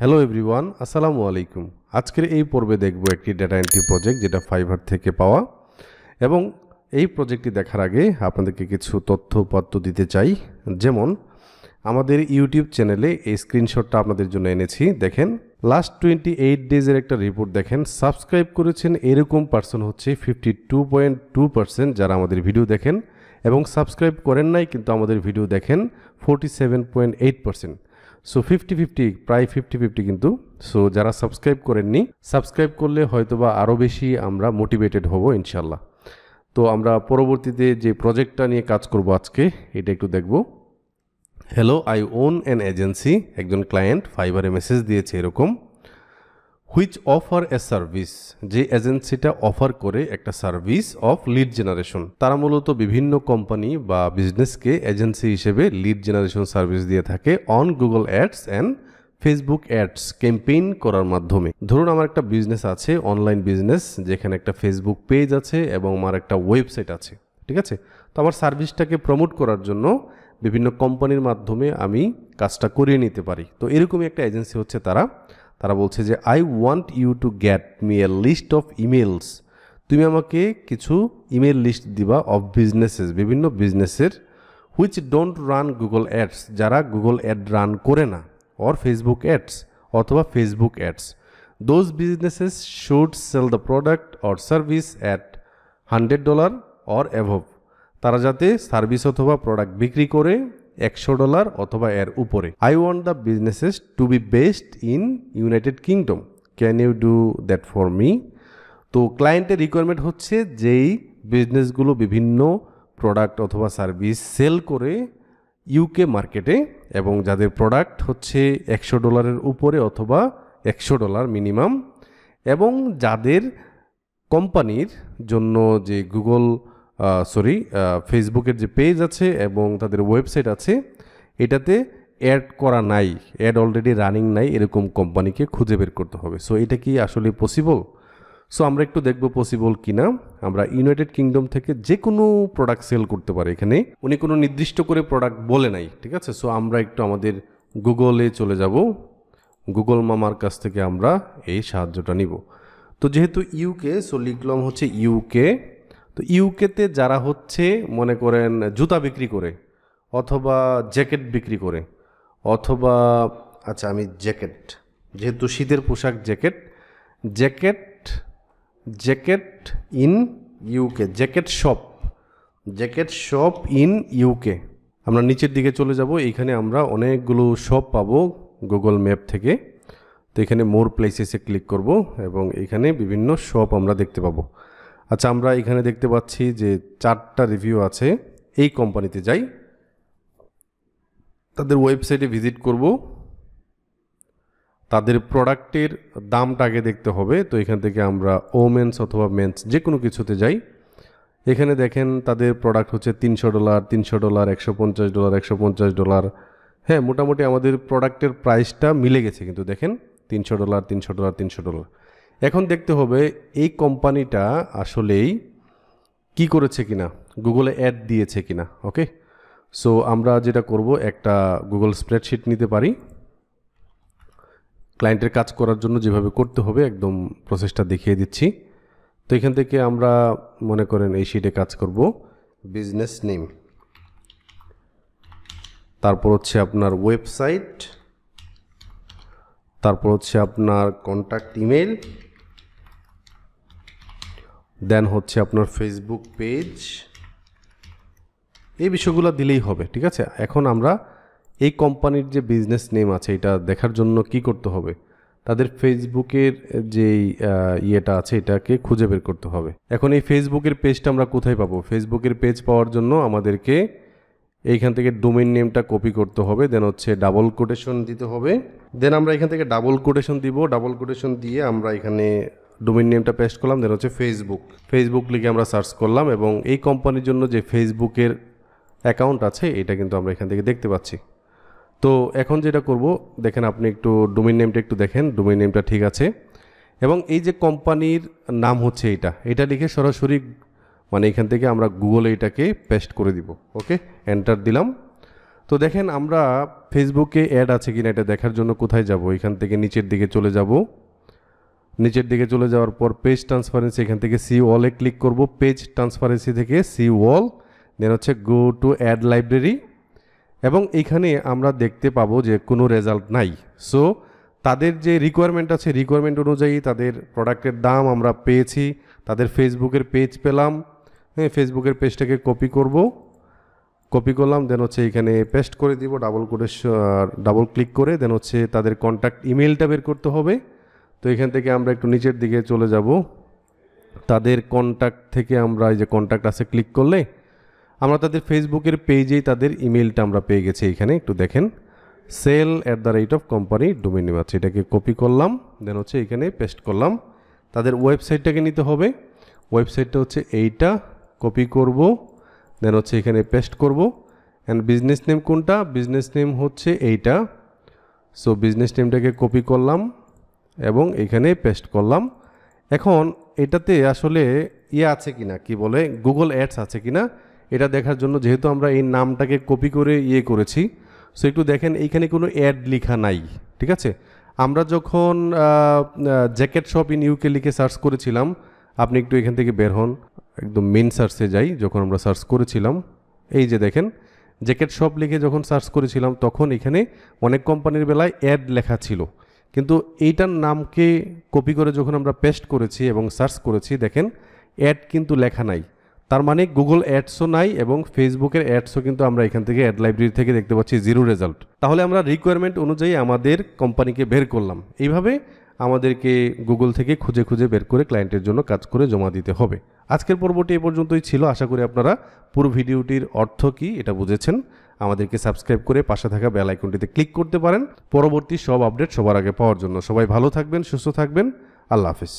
Hello everyone, আসসালামু আলাইকুম। আজকের এই পর্বে দেখব একটি ডেটা এন্ট্রি প্রজেক্ট যেটা ফাইবার থেকে পাওয়া, এবং এই প্রজেক্টটি দেখার আগে আপনাদেরকে কিছু তথ্যপত্র দিতে চাই। যেমন আমাদের ইউটিউব চ্যানেলে এই স্ক্রিনশটটা আপনাদের জন্য এনেছি। দেখেন, লাস্ট 28 ডেজের একটা রিপোর্ট দেখেন। সাবস্ক্রাইব করেছেন এরকম পার্সন হচ্ছে 52.2% যারা আমাদের ভিডিও দেখেন, এবং সাবস্ক্রাইব করেন নাই কিন্তু আমাদের ভিডিও দেখেন 47.8%। সো 50-50, প্রায় 50-50 কিন্তু। সো যারা সাবস্ক্রাইব করেননি, সাবস্ক্রাইব করলে হয়তোবা আরও বেশি আমরা মোটিভেটেড হব ইনশাল্লাহ। তো আমরা পরবর্তীতে যে প্রজেক্টটা নিয়ে কাজ করব আজকে, এটা একটু দেখব। Hello, I own an agency. একজন ক্লায়েন্ট ফাইবারে মেসেজ দিয়েছে এরকম, হুইচ অফার এ সার্ভিস, যে এজেন্সিটা অফার করে একটা সার্ভিস অফ লিড জেনারেশন। তারা মূলত বিভিন্ন কোম্পানি বা বিজনেসকে এজেন্সি হিসেবে লিড জেনারেশন সার্ভিস দিয়ে থাকে on Google ads and Facebook ads campaign করার মাধ্যমে। ধরুন আমার একটা বিজনেস আছে, অনলাইন বিজনেস, যেখানে একটা ফেসবুক পেজ আছে এবং আমার একটা ওয়েবসাইট আছে, ঠিক আছে। তো আমার সার্ভিসটাকে প্রমোট করার জন্য বিভিন্ন কোম্পানির মাধ্যমে আমি কাজটা করিয়ে নিতে পারি। তো এরকমই একটা এজেন্সি হচ্ছে তারা বলছে যে I want you to get me a list of emails. তুমি আমাকে কিছু ইমেল লিস্ট দিবা অফ বিজনেসেস, বিভিন্ন বিজনেসের, which don't run Google ads, যারা গুগল অ্যাড রান করে না, অর ফেসবুক অ্যাডস অথবা Facebook ads. Those businesses should sell the product or service at $100 or above. তারা যাতে সার্ভিস অথবা প্রোডাক্ট বিক্রি করে $100 অথবা এর উপরে। I want the businesses to be based in United Kingdom, can you do that for me. তো ক্লায়েন্টের রিকোয়ারমেন্ট হচ্ছে যেই বিজনেসগুলো বিভিন্ন প্রোডাক্ট অথবা সার্ভিস সেল করে ইউকে মার্কেটে, এবং যাদের প্রোডাক্ট হচ্ছে $100 উপরে অথবা $100 মিনিমাম, এবং যাদের কোম্পানির জন্য যে গুগল ফেসবুকের যে পেজ আছে এবং তাদের ওয়েবসাইট আছে, এটাতে অ্যাড করা নাই, অ্যাড অলরেডি রানিং নাই, এরকম কোম্পানিকে খুঁজে বের করতে হবে। সো এটা কি আসলে পসিবল? সো আমরা একটু দেখব পসিবল কিনা। আমরা ইউনাইটেড কিংডম থেকে যে কোনো প্রোডাক্ট সেল করতে পারি। এখানে উনি কোনো নির্দিষ্ট করে প্রোডাক্ট বলে নাই, ঠিক আছে। সো আমরা একটু আমাদের গুগলে চলে যাব, গুগল মামার কাছ থেকে আমরা এই সাহায্যটা নিব। তো যেহেতু ইউকে, সো লিখলাম হচ্ছে ইউকে। তো ইউকেতে যারা হচ্ছে মনে করেন জুতা বিক্রি করে অথবা জ্যাকেট বিক্রি করে, অথবা আচ্ছা আমি জ্যাকেট, যেহেতু শীতের পোশাক, jacket in UK, jacket shop in UK. আমরা নিচের দিকে চলে যাব, এইখানে আমরা অনেকগুলো শপ পাবো গুগল ম্যাপ থেকে। তো এখানে মোর প্লেসেসে ক্লিক করব এবং এখানে বিভিন্ন শপ আমরা দেখতে পাবো। আচ্ছা, আমরা এখানে দেখতে পাচ্ছি যে 4টা রিভিউ আছে। এই কোম্পানিতে যাই, তাদের ওয়েবসাইটে ভিজিট করব, তাদের প্রোডাক্টের দামটা আগে দেখতে হবে। তো এখান থেকে আমরা ওমেন্স অথবা মেন্স যে কোনো কিছুতে যাই। এখানে দেখেন তাদের প্রোডাক্ট হচ্ছে $300, $150, $150। হ্যাঁ, মোটামুটি আমাদের প্রোডাক্টের প্রাইসটা মিলে গেছে, কিন্তু দেখেন $300। এখন দেখতে হবে এই কোম্পানিটা আসলেই কি করেছে কিনা, গুগলে অ্যাড দিয়েছে কিনা। ওকে, সো আমরা যেটা করব, একটা গুগল স্প্রেডশিট নিতে পারি। ক্লায়েন্টের কাজ করার জন্য যেভাবে করতে হবে একদম প্রসেসটা দেখিয়ে দিচ্ছি। তো এখান থেকে আমরা মনে করেন এই শিটে কাজ করব, বিজনেস নেম, তারপর হচ্ছে আপনার ওয়েবসাইট, তারপর হচ্ছে আপনার কন্ট্যাক্ট ইমেল, দেন হচ্ছে আপনার ফেসবুক পেজ। এই বিষয়গুলো দিলেই হবে, ঠিক আছে। এখন আমরা এই কোম্পানির যে বিজনেস নেম আছে এটা দেখার জন্য কি করতে হবে, তাদের ফেসবুকের যেই ইয়েটা আছে এটাকে খুঁজে বের করতে হবে। এখন এই ফেসবুকের পেজটা আমরা কোথায় পাবো? ফেসবুকের পেজ পাওয়ার জন্য আমাদেরকে এইখান থেকে ডোমেইন নেমটা কপি করতে হবে, দেন হচ্ছে ডাবল কোটেশন দিতে হবে। দেন আমরা এখান থেকে ডাবল কোটেশন দিব, ডাবল কোটেশন দিয়ে আমরা এখানে ডোমেইন নেমটা পেস্ট করলাম, দেন হচ্ছে ফেসবুক লিখে আমরা সার্চ করলাম, এবং এই কোম্পানির জন্য যে ফেসবুকের অ্যাকাউন্ট আছে এটা কিন্তু আমরা এখান থেকে দেখতে পাচ্ছি। তো এখন যেটা করব, দেখেন আপনি একটু ডোমেইন নেমটা একটু দেখেন, ডোমেইন নেমটা ঠিক আছে, এবং এই যে কোম্পানির নাম হচ্ছে এটা লিখে সরাসরি মানে এখান থেকে আমরা গুগলে এটাকে পেস্ট করে দিব। ওকে, এন্টার দিলাম। তো দেখেন আমরা ফেসবুকে অ্যাড আছে কিনা এটা দেখার জন্য কোথায় যাব, এখান থেকে নিচের দিকে চলে যাব। নিচের দিকে চলে যাওয়ার পর পেজ ট্রান্সপারেন্সি, এখান থেকে সি ওয়ালে ক্লিক করব। পেজ ট্রান্সপারেন্সি থেকে সি ওয়াল, দেন হচ্ছে গো টু অ্যাড লাইব্রেরি, এবং এইখানে আমরা দেখতে পাবো যে কোনো রেজাল্ট নাই। সো তাদের যে রিকোয়ারমেন্ট আছে, রিকোয়ারমেন্ট অনুযায়ী তাদের প্রোডাক্টের দাম আমরা পেয়েছি, তাদের ফেসবুকের পেজ পেলাম। হ্যাঁ, ফেসবুকের পেজটাকে কপি করলাম, দেন হচ্ছে এখানে পেস্ট করে দিব ডাবল ক্লিক করে। দেন হচ্ছে তাদের কন্ট্যাক্ট ইমেলটা বের করতে হবে। তো এখান থেকে আমরা একটু নিচের দিকে চলে যাব। তাদের কন্ট্যাক্ট থেকে আমরা এই যে কন্ট্যাক্ট আছে ক্লিক করলে আমরা তাদের ফেসবুকের পেজেই তাদের ইমেলটা আমরা পেয়ে গেছি। এখানে একটু দেখেন, sell@company ডোমেইন নেম আছে, এটাকে কপি করলাম, দেন হচ্ছে এখানে পেস্ট করলাম। তাদের ওয়েবসাইটটাকে নিতে হবে, ওয়েবসাইটটা হচ্ছে এইটা, কপি করব, দেন হচ্ছে এখানে পেস্ট করব। অ্যান্ড বিজনেস নেম কোনটা, বিজনেস নেম হচ্ছে এইটা। সো বিজনেস নেমটাকে কপি করলাম এবং এখানে পেস্ট করলাম। এখন এটাতে আসলে আছে কিনা, কি বলে গুগল অ্যাডস আছে কিনা এটা দেখার জন্য, যেহেতু আমরা এই নামটাকে কপি করে করেছি, সো একটু দেখেন এইখানে কোনো অ্যাড লেখা নাই। ঠিক আছে, আমরা যখন জ্যাকেট শপ ইন ইউকে লিখে সার্চ করেছিলাম, আপনি একটু এখান থেকে বের হন, একদম মেন সার্চে যাই। যখন আমরা সার্চ করেছিলাম, এই যে দেখেন জ্যাকেট শপ লিখে যখন সার্চ করেছিলাম, তখন এখানে অনেক কোম্পানির বেলায় অ্যাড লেখা ছিল, কিন্তু এইটার নামকে কপি করে যখন আমরা পেস্ট করেছি এবং সার্চ করেছি, দেখেন অ্যাড কিন্তু লেখা নাই। তার মানে গুগল অ্যাডসও নাই এবং ফেসবুকের অ্যাডসও কিন্তু আমরা এখান থেকে অ্যাড লাইব্রেরি থেকে দেখতে পাচ্ছি জিরো রেজাল্ট। তাহলে আমরা রিকোয়ারমেন্ট অনুযায়ী আমাদের কোম্পানিকে বের করলাম। এইভাবে আমাদেরকে গুগল থেকে খুঁজে খুঁজে বের করে ক্লায়েন্টের জন্য কাজ করে জমা দিতে হবে। আজকের পর্বটি এ পর্যন্তই ছিল। আশা করি আপনারা পুরো ভিডিওটির অর্থ কী এটা বুঝেছেন। আমাদেরকে সাবস্ক্রাইব করে পাশে থাকা বেল আইকনটিতে ক্লিক করতে পারেন পরবর্তী সব আপডেট সবার আগে পাওয়ার জন্য। সবাই ভালো থাকবেন, সুস্থ থাকবেন। আল্লাহ হাফিজ।